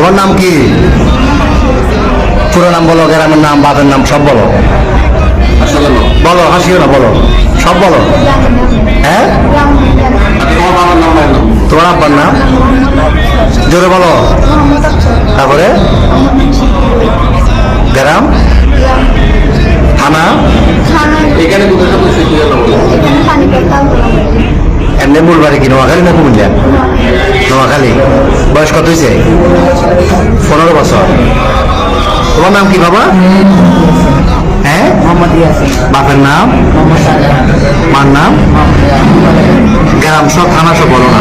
তোমার নাম কি? পুরো নাম বলো, গ্রামের নাম, বাপের নাম, সব বলো। বলো, হাসিও না, বলো, সব বলো। হ্যাঁ, তোমার আব্বার নাম জোরে বলো। তারপরে গ্রাম, থানা, এমনি মূল বাড়ি কি নোয়াখালী না কুমিল্লা? নোয়াখালী। বয়স কত হয়েছে? 15 বছর। তোমার নাম কি বাবা? হ্যাঁ, বাপের নাম, মার নাম, গ্রাম সব, থানা সব বলো না।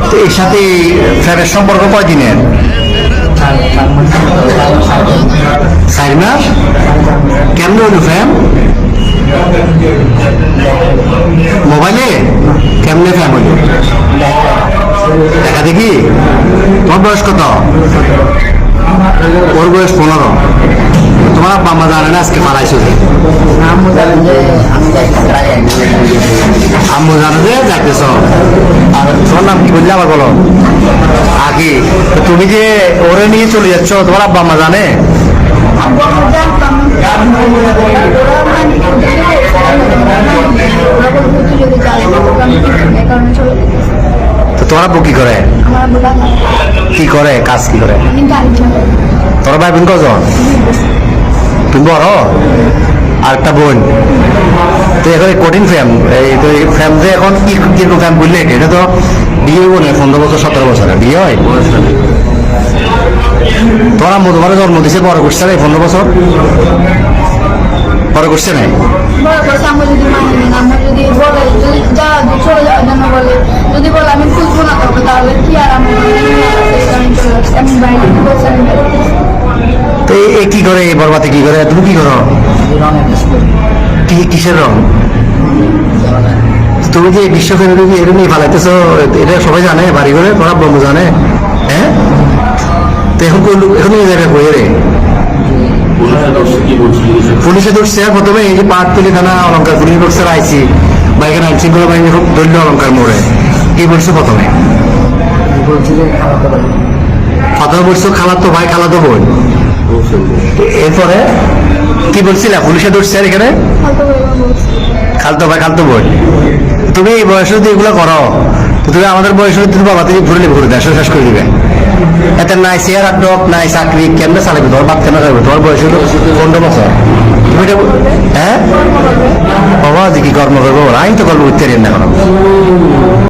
তো এর সাথে ফ্যানের সম্পর্ক কয়দিনের? 4 মাস। কেমন হইল ফ্যান? মোবাইলে? কেমনে ফ্যান হইল? দেখা দেখি। তোমার বয়স কত? ওর বয়স 15। তোমার আব্বা আম্মা জানে না আজকে মারাইছো? আম্মু জানে যে যাইতেছ। আর তোমার নাম কি বললে আবার বলো আগে। তুমি যে ওরে নিয়ে চলে যাচ্ছ, তোমার আব্বা আম্মা জানে? তো তোমার আব্বু কি করে? কি করে কাজ, কি করে? তোর ভাই বোন কজন? তুমি বড়? আর একটা বোন। তো এখন কঠিন ফ্যাম, এই ফ্যাম যে এখন কি কিরকম ফ্যাম বুঝলে? এটা তো বিয়ে হবো না 15 বছর 17 বছরে বিয়ে হয়। তোমার আম্মু তোমার জন্ম দিছে বড় করছে না 15 বছর? বড় করছে না? তো এ কি করে, এই বরবাতে কি করে? তুমি কি করো? কিসের রং? তুমি যে বিশ্বকাপে এরকমই ফালাইতেছো, এটা সবাই জানে? বাড়ি করে তোমার বন্ধু জানে? হ্যাঁ, তো এখন এখন এই জায়গায় বইয়ে রে পুলিশে ধরছে। প্রথমে এই যে পাটতলি থানা অলঙ্কার পুলিশ বক্সের আইসি বা এখানে আইন শৃঙ্খলা বাহিনী খুব দলীয় অলঙ্কার মোড়ে কি বলছো? প্রথমে বলছো খালাতো ভাই, খালাতো বোন। এরপরে কি বলছিলে? পুলিশে ধরছে আর এখানে খালতো ভাই, খালতো বোন। তুমি এই বয়সে যদি এগুলো করো, তুমি আমাদের বয়সে তুমি বাবা তুমি ঘুরে ঘুরে দেশ শেষ করে দিবে। এতে নাই চেয়ার আর ডক নাই চাকরি, কেমনে চালাবে? তোমার বাপ কেন চালাবে? তোমার বয়স হলো 15 বছর। তুমি এটা হ্যাঁ বাবা যে কি কর্ম করবো? আমি তো কর্ম করতে না এখন।